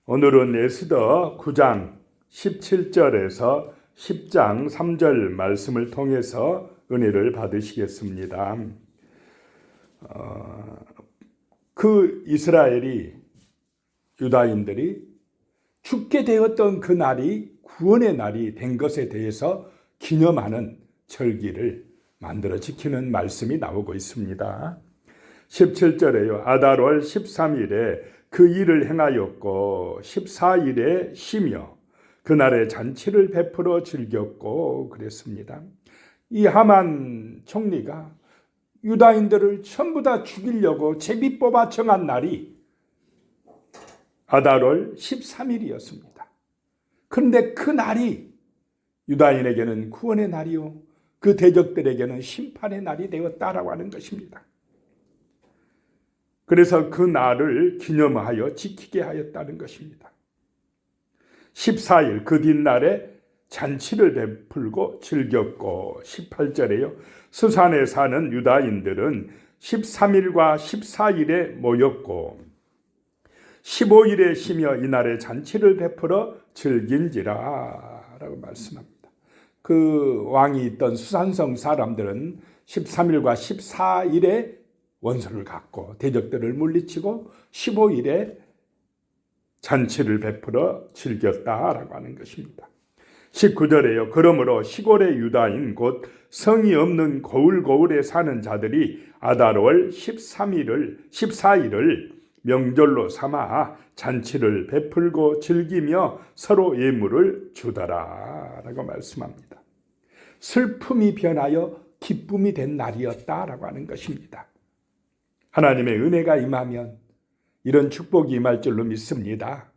오늘은 에스더 9장 17절에서 10장 3절 말씀을 통해서 은혜를 받으시겠습니다. 그 이스라엘이, 유다인들이 죽게 되었던 그 날이 구원의 날이 된 것에 대해서 기념하는 절기를 만들어 지키는 말씀이 나오고 있습니다. 17절에요. 아달월 13일에 그 일을 행하였고 14일에 쉬며 그날에 잔치를 베풀어 즐겼고 그랬습니다. 이 하만 총리가 유다인들을 전부 다 죽이려고 제비 뽑아 정한 날이 아달월 13일이었습니다. 그런데 그 날이 유다인에게는 구원의 날이요, 그 대적들에게는 심판의 날이 되었다라고 하는 것입니다. 그래서 그 날을 기념하여 지키게 하였다는 것입니다. 14일 그 뒷날에 잔치를 베풀고 즐겼고 18절에요. 스산에 사는 유다인들은 13일과 14일에 모였고 15일에 쉬며 이날에 잔치를 베풀어 즐긴지라 라고 말씀합니다. 그 왕이 있던 수산성 사람들은 13일과 14일에 원수를 갖고 대적들을 물리치고 15일에 잔치를 베풀어 즐겼다라고 하는 것입니다. 19절에요. 그러므로 시골의 유다인 곧 성이 없는 고을고을에 사는 자들이 아달월 14일을 명절로 삼아 잔치를 베풀고 즐기며 서로 예물을 주더라 라고 말씀합니다. 슬픔이 변하여 기쁨이 된 날이었다라고 하는 것입니다. 하나님의 은혜가 임하면 이런 축복이 임할 줄로 믿습니다.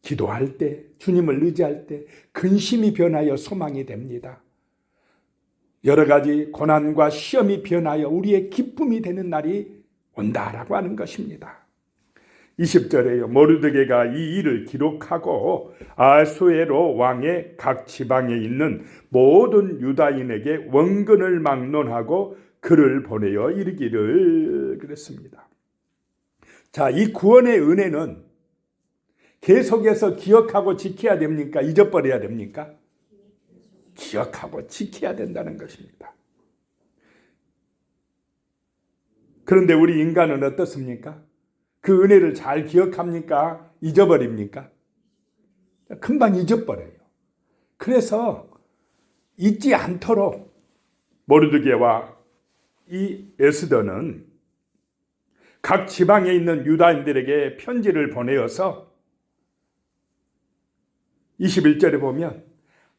기도할 때, 주님을 의지할 때 근심이 변하여 소망이 됩니다. 여러 가지 고난과 시험이 변하여 우리의 기쁨이 되는 날이 온다라고 하는 것입니다. 20절에요. 모르드게가 이 일을 기록하고 아수에로 왕의 각 지방에 있는 모든 유다인에게 원근을 막론하고 글을 보내어 이르기를 그랬습니다. 자, 이 구원의 은혜는 계속해서 기억하고 지켜야 됩니까? 잊어버려야 됩니까? 기억하고 지켜야 된다는 것입니다. 그런데 우리 인간은 어떻습니까? 그 은혜를 잘 기억합니까? 잊어버립니까? 금방 잊어버려요. 그래서 잊지 않도록 모르드게와 이 에스더는 각 지방에 있는 유다인들에게 편지를 보내어서 21절에 보면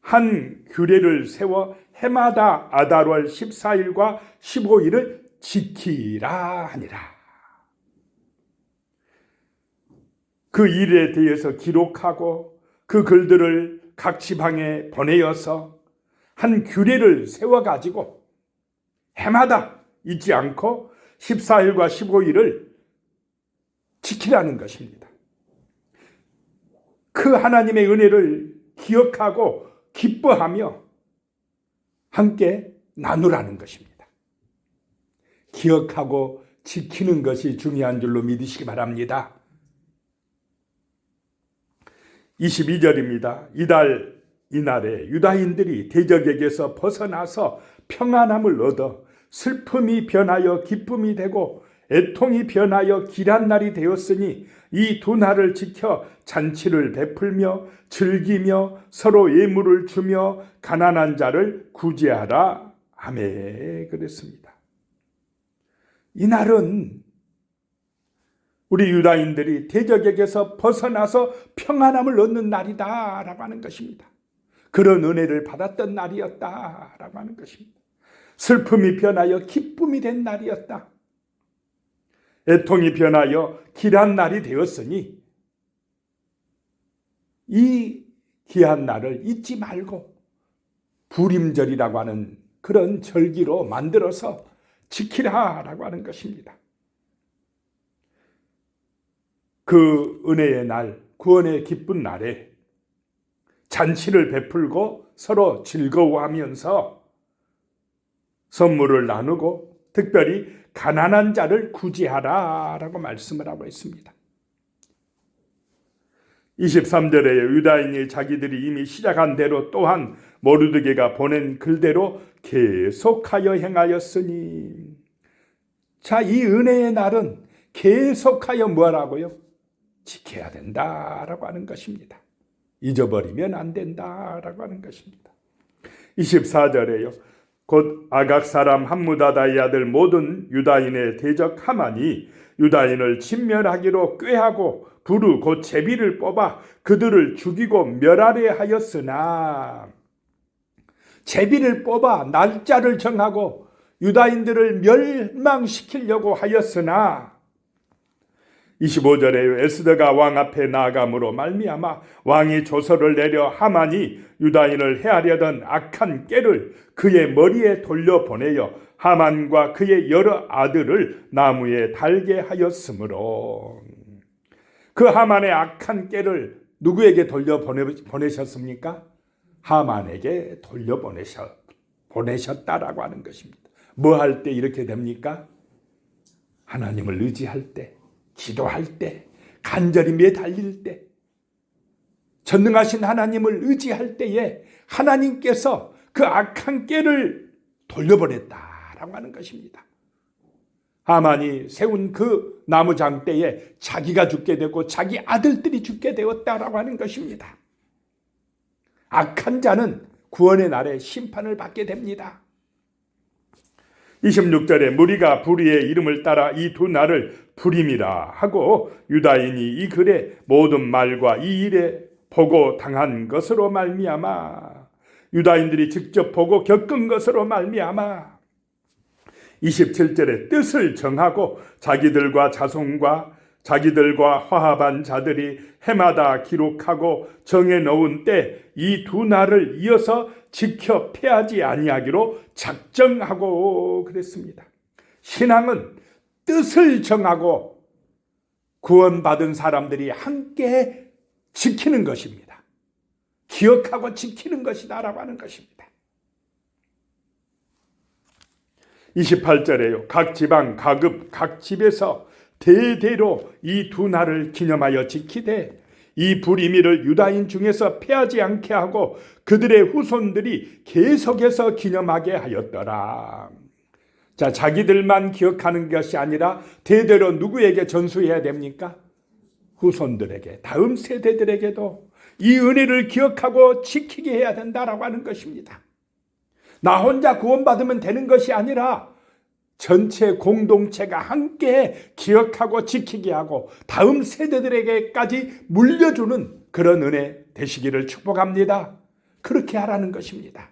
한 규례를 세워 해마다 아달월 14일과 15일을 지키라 하니라. 그 일에 대해서 기록하고 그 글들을 각 지방에 보내어서 한 규례를 세워가지고 해마다 잊지 않고 14일과 15일을 지키라는 것입니다. 그 하나님의 은혜를 기억하고 기뻐하며 함께 나누라는 것입니다. 기억하고 지키는 것이 중요한 줄로 믿으시기 바랍니다. 22절입니다. 이날에 유다인들이 대적에게서 벗어나서 평안함을 얻어 슬픔이 변하여 기쁨이 되고 애통이 변하여 길한 날이 되었으니 이 두 날을 지켜 잔치를 베풀며 즐기며 서로 예물을 주며 가난한 자를 구제하라 하매 그랬습니다. 이 날은 우리 유다인들이 대적에게서 벗어나서 평안함을 얻는 날이다라고 하는 것입니다. 그런 은혜를 받았던 날이었다라고 하는 것입니다. 슬픔이 변하여 기쁨이 된 날이었다. 애통이 변하여 길한 날이 되었으니 이 귀한 날을 잊지 말고 부림절이라고 하는 그런 절기로 만들어서 지키라라고 하는 것입니다. 그 은혜의 날, 구원의 기쁜 날에 잔치를 베풀고 서로 즐거워하면서 선물을 나누고 특별히 가난한 자를 구제하라라고 말씀을 하고 있습니다. 23절에 유다인이 자기들이 이미 시작한 대로 또한 모르드게가 보낸 글대로 계속하여 행하였으니, 자, 이 은혜의 날은 계속하여 뭐라고요? 지켜야 된다라고 하는 것입니다. 잊어버리면 안 된다라고 하는 것입니다. 24절에요. 곧 아각 사람 함무다다의 아들 모든 유다인의 대적 하만이 유다인을 진멸하기로 꾀하고 부르 곧 제비를 뽑아 그들을 죽이고 멸하려 하였으나, 제비를 뽑아 날짜를 정하고 유다인들을 멸망시키려고 하였으나, 25절에 에스더가 왕 앞에 나아감으로 말미암아 왕이 조서를 내려 하만이 유다인을 해하려던 악한 꾀를 그의 머리에 돌려보내어 하만과 그의 여러 아들을 나무에 달게 하였으므로, 그 하만의 악한 꾀를 누구에게 돌려보내셨습니까? 하만에게 돌려보내셨다라고 하는 것입니다. 뭐 할 때 이렇게 됩니까? 하나님을 의지할 때, 기도할 때, 간절히 매달릴 때, 전능하신 하나님을 의지할 때에 하나님께서 그 악한 꾀를 돌려보냈다라고 하는 것입니다. 하만이 세운 그 나무 장대에 자기가 죽게 되고 자기 아들들이 죽게 되었다라고 하는 것입니다. 악한 자는 구원의 날에 심판을 받게 됩니다. 26절에 무리가 불의의 이름을 따라 이 두 날을 불임이라 하고 유다인이 이 글의 모든 말과 이 일에 보고 당한 것으로 말미암아, 유다인들이 직접 보고 겪은 것으로 말미암아 27절에 뜻을 정하고 자기들과 자손과 자기들과 화합한 자들이 해마다 기록하고 정해놓은 때 이 두 날을 이어서 지켜 패하지 아니하기로 작정하고 그랬습니다. 신앙은 뜻을 정하고 구원받은 사람들이 함께 지키는 것입니다. 기억하고 지키는 것이다라고 하는 것입니다. 28절에요. 각 지방, 가급, 각 집에서 대대로 이 두 날을 기념하여 지키되 이 불임이를 유다인 중에서 패하지 않게 하고 그들의 후손들이 계속해서 기념하게 하였더라. 자, 자기들만 기억하는 것이 아니라 대대로 누구에게 전수해야 됩니까? 후손들에게, 다음 세대들에게도 이 은혜를 기억하고 지키게 해야 된다라고 하는 것입니다. 나 혼자 구원받으면 되는 것이 아니라 전체 공동체가 함께 기억하고 지키게 하고 다음 세대들에게까지 물려주는 그런 은혜 되시기를 축복합니다. 그렇게 하라는 것입니다.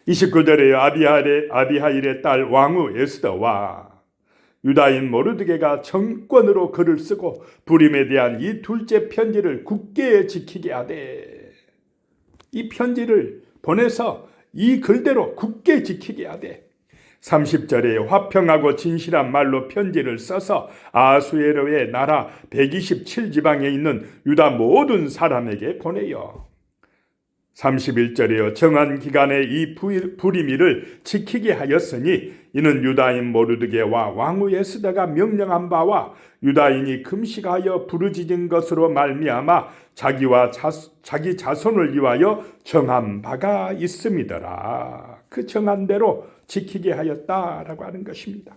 29절에 아비하일의 딸 왕후 에스더와 유다인 모르드게가 정권으로 글을 쓰고 불임에 대한 이 둘째 편지를 굳게 지키게 하되, 이 편지를 보내서 이 글대로 굳게 지키게 하되 30절에 화평하고 진실한 말로 편지를 써서 아수에로의 나라 127지방에 있는 유다 모든 사람에게 보내요. 31절에요. 정한 기간에 이 불임이를 지키게 하였으니 이는 유다인 모르드게와 왕후 에스더가 명령한 바와 유다인이 금식하여 부르짖은 것으로 말미암아 자기와 자기 자손을 위하여 정한 바가 있음이더라. 그 정한 대로 지키게 하였다라고 하는 것입니다.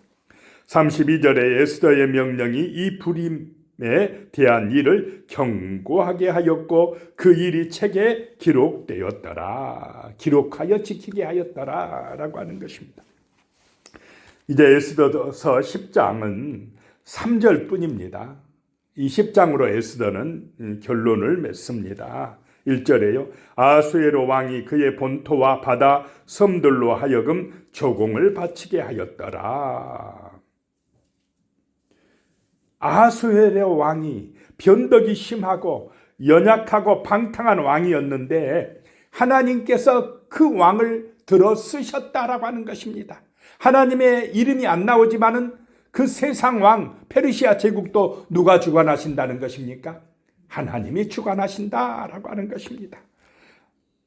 32절에 에스더의 명령이 이 불임에 대한 일을 경고하게 하였고 그 일이 책에 기록되었더라. 기록하여 지키게 하였더라라고 하는 것입니다. 이제 에스더서 10장은 3절뿐입니다. 이 10장으로 에스더는 결론을 맺습니다. 1절에요. 아수에로 왕이 그의 본토와 바다 섬들로 하여금 조공을 바치게 하였더라. 아수에로 왕이 변덕이 심하고 연약하고 방탕한 왕이었는데 하나님께서 그 왕을 들어 쓰셨다라고 하는 것입니다. 하나님의 이름이 안 나오지만은 그 세상 왕 페르시아 제국도 누가 주관하신다는 것입니까? 하나님이 주관하신다라고 하는 것입니다.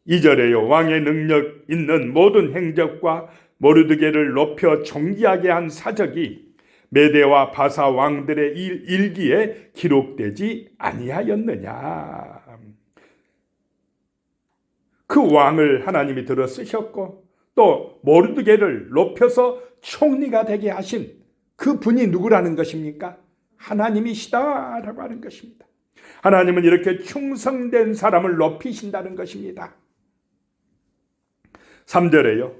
2절에요. 왕의 능력 있는 모든 행적과 모르드게를 높여 존귀하게 한 사적이 메대와 바사 왕들의 일기에 기록되지 아니하였느냐. 그 왕을 하나님이 들어 쓰셨고 또 모르드게를 높여서 총리가 되게 하신 그 분이 누구라는 것입니까? 하나님이시다라고 하는 것입니다. 하나님은 이렇게 충성된 사람을 높이신다는 것입니다. 3절에요.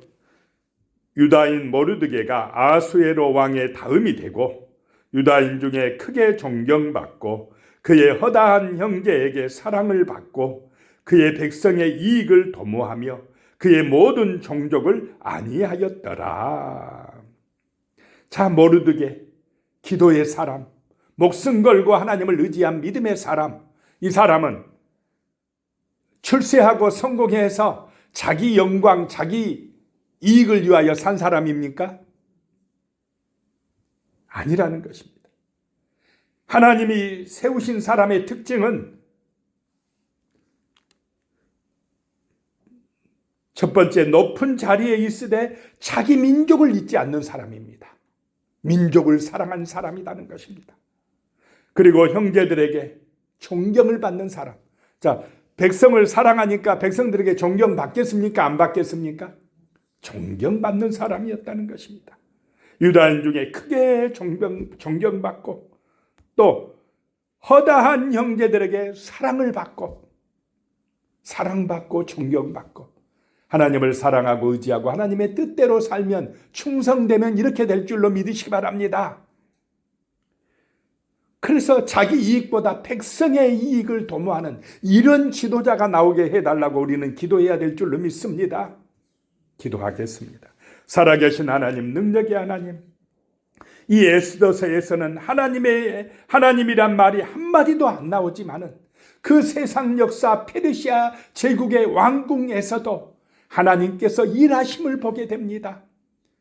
유다인 모르드게가 아수에로 왕의 다음이 되고 유다인 중에 크게 존경받고 그의 허다한 형제에게 사랑을 받고 그의 백성의 이익을 도모하며 그의 모든 종족을 안위하였더라. 자, 모르드게, 기도의 사람, 목숨 걸고 하나님을 의지한 믿음의 사람, 이 사람은 출세하고 성공해서 자기 영광, 자기 이익을 위하여 산 사람입니까? 아니라는 것입니다. 하나님이 세우신 사람의 특징은 첫 번째, 높은 자리에 있으되 자기 민족을 잊지 않는 사람입니다. 민족을 사랑한 사람이라는 것입니다. 그리고 형제들에게 존경을 받는 사람. 자, 백성을 사랑하니까 백성들에게 존경받겠습니까? 안 받겠습니까? 존경받는 사람이었다는 것입니다. 유다인 중에 크게 존경받고 또 허다한 형제들에게 사랑을 받고 사랑받고 존경받고 하나님을 사랑하고 의지하고 하나님의 뜻대로 살면 충성되면 이렇게 될 줄로 믿으시기 바랍니다. 그래서 자기 이익보다 백성의 이익을 도모하는 이런 지도자가 나오게 해달라고 우리는 기도해야 될 줄로 믿습니다. 기도하겠습니다. 살아계신 하나님, 능력의 하나님, 이 에스더서에서는 하나님이란 말이 한마디도 안 나오지만은 그 세상 역사 페르시아 제국의 왕궁에서도 하나님께서 일하심을 보게 됩니다.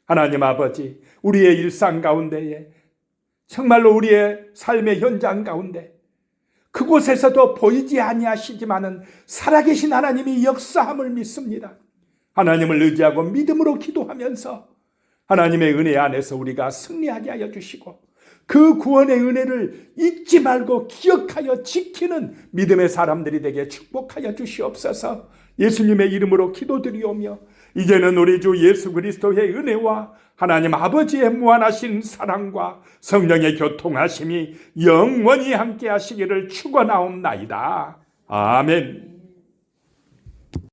하나님 아버지, 우리의 일상 가운데에 정말로 우리의 삶의 현장 가운데 그곳에서도 보이지 아니하시지만은 살아계신 하나님이 역사함을 믿습니다. 하나님을 의지하고 믿음으로 기도하면서 하나님의 은혜 안에서 우리가 승리하게 하여 주시고 그 구원의 은혜를 잊지 말고 기억하여 지키는 믿음의 사람들이 되게 축복하여 주시옵소서. 예수님의 이름으로 기도드리오며 이제는 우리 주 예수 그리스도의 은혜와 하나님 아버지의 무한하신 사랑과 성령의 교통하심이 영원히 함께 하시기를 축원하옵나이다. 아멘.